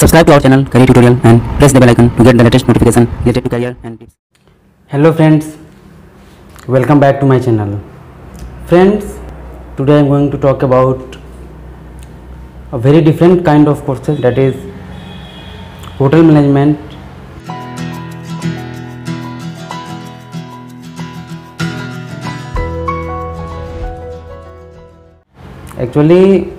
Subscribe to our channel Career Tutorial and press the bell icon to get the latest notification related to career and tips. Hello friends, welcome back to my channel. Friends, today I am going to talk about a very different kind of courses, that is hotel management. Actually,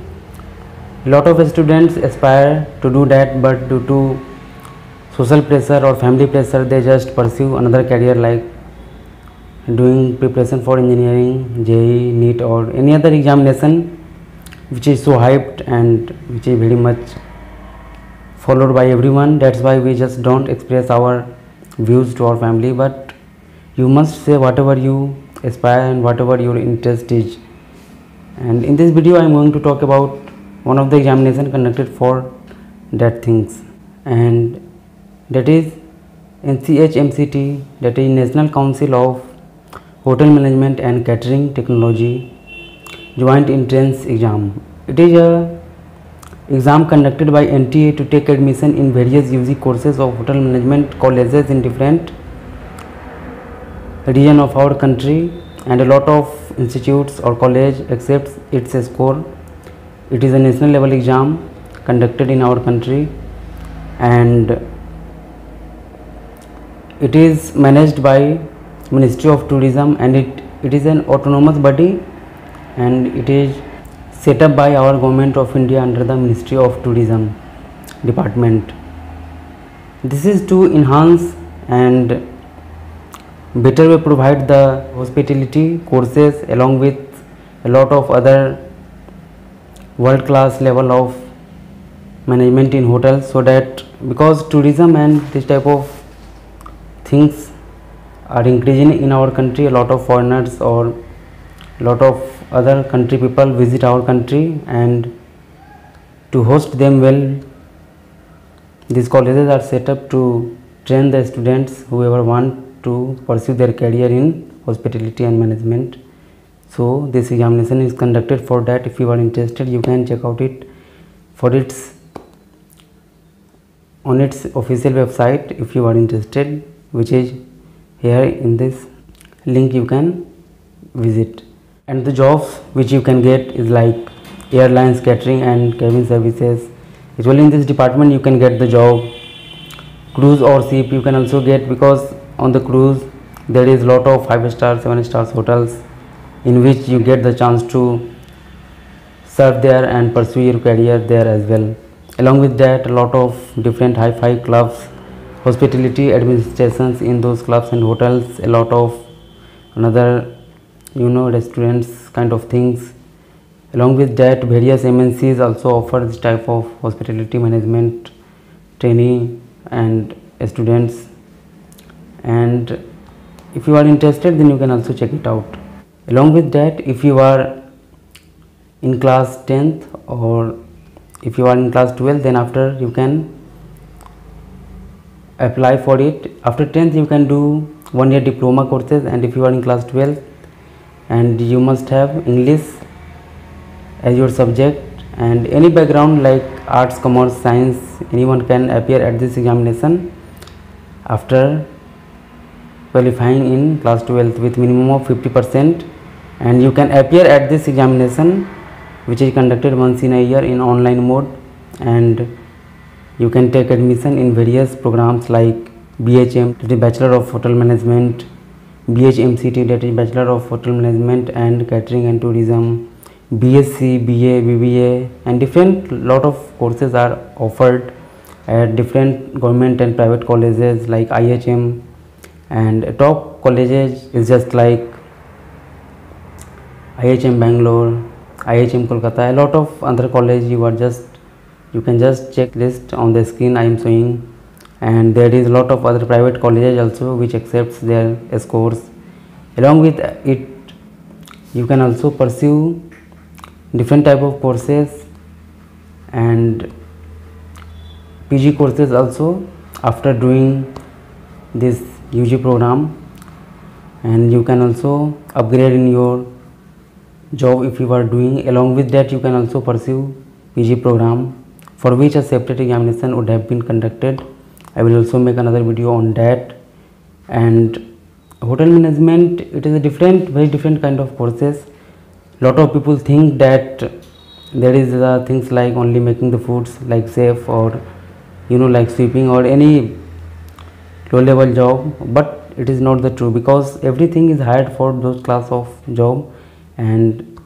a lot of students aspire to do that, but due to social pressure or family pressure they just pursue another career like doing preparation for engineering, JEE, NEET or any other examination which is so hyped and which is very much followed by everyone. That's why we just don't express our views to our family, but you must say whatever you aspire and whatever your interest is. And in this video I am going to talk about one of the examination conducted for that things, and that is NCHMCT, that is National Council of Hotel Management and Catering Technology Joint Entrance Exam. It is a exam conducted by NTA to take admission in various UG courses of hotel management colleges in different region of our country, and a lot of institutes or college accepts its score. It is a national level exam conducted in our country, and it is managed by Ministry of Tourism, and it is an autonomous body, and it is set up by our Government of India under the Ministry of Tourism department. This is to enhance and better way provide the hospitality courses along with a lot of other world class level of management in hotels, so that because tourism and this type of things are increasing in our country, a lot of foreigners or a lot of other country people visit our country, and to host them well, these colleges are set up to train the students whoever want to pursue their career in hospitality and management. So this examination is conducted for that. If you are interested, you can check out it for its on its official website if you are interested, which is here in this link you can visit. And the jobs which you can get is like airlines, catering and cabin services. Usually in this department you can get the job. Cruise or ship you can also get, because on the cruise there is lot of 5-star, 7-star hotels in which you get the chance to serve there and pursue your career there as well. Along with that, a lot of different hi-fi clubs, hospitality administrations in those clubs and hotels, a lot of another restaurants kind of things. Along with that, various MNCs also offer this type of hospitality management training and students, and if you are interested then you can also check it out. Along with that, if you are in class 10th or if you are in class 12th, then after you can apply for it. After 10th you can do 1-year diploma courses, and if you are in class 12th, and you must have English as your subject, and any background like arts, commerce, science, anyone can appear at this examination after qualifying in class 12th with minimum of 50%, and you can appear at this examination which is conducted once in a year in online mode, and you can take admission in various programs like BHM, that is Bachelor of Hotel Management, BHMCT, that is Bachelor of Hotel Management and Catering and Tourism, BSc, BA, BBA, and different lot of courses are offered at different government and private colleges like IHM, and top colleges is just like IHM Bangalore, IHM Kolkata, a lot of other college. You can just check list on the screen I am showing, and there is a lot of other private colleges also which accepts their scores. Along with it, you can also pursue different type of courses and PG courses also after doing this UG program, and you can also upgrade in your job if you are doing. Along with that, you can also pursue PG program for which a separate examination would have been conducted. I will also make another video on that. And hotel management, it is a very different kind of courses. Lot of people think that there is things like only making the foods like chef, or like sweeping or any low level job, but it is not the true, because everything is hired for those class of job. And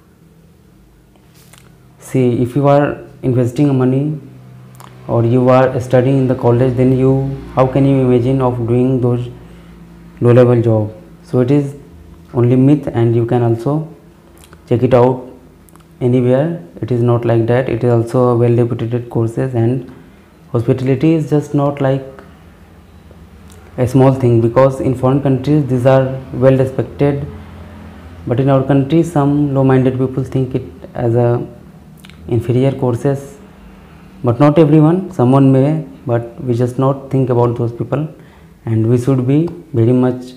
see, if you are investing money or you are studying in the college, then how can you imagine of doing those low level job? So it is only myth, and you can also check it out anywhere. It is not like that. It is also a well reputed courses, and hospitality is just not like a small thing, because in foreign countries these are well respected, but in our country some low minded people think it as a inferior courses. But not everyone, someone may, but we just not think about those people, and we should be very much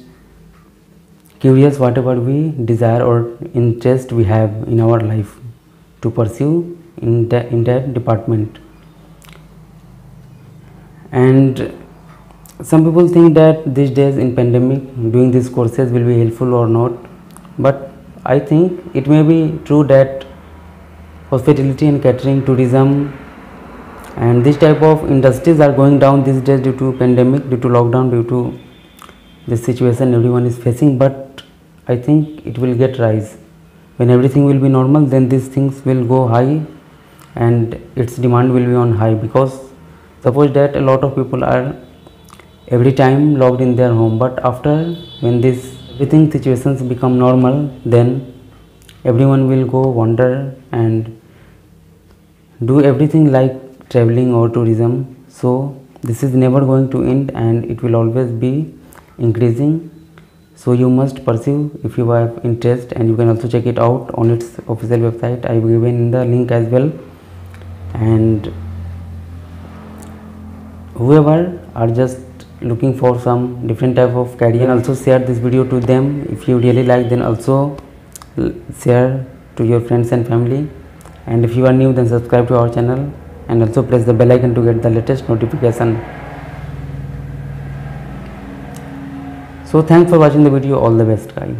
curious whatever we desire or interest we have in our life to pursue in that department. And some people think that these days in pandemic doing these courses will be helpful or not, but I think it may be true that hospitality and catering, tourism and this type of industries are going down these days due to pandemic, due to lockdown, due to the situation everyone is facing. But I think it will get rise when everything will be normal. Then these things will go high and its demand will be on high, because suppose that a lot of people are every time locked in their home, but after when this everything situations become normal, then everyone will go wander and do everything like traveling or tourism. So this is never going to end, and it will always be increasing. So you must pursue if you have interest, and you can also check it out on its official website. I have given in the link as well. And whoever are just looking for some different type of career, also share this video to them. If you really like, then also share to your friends and family. And if you are new, then subscribe to our channel and also press the bell icon to get the latest notification. So thanks for watching the video. All the best, guys.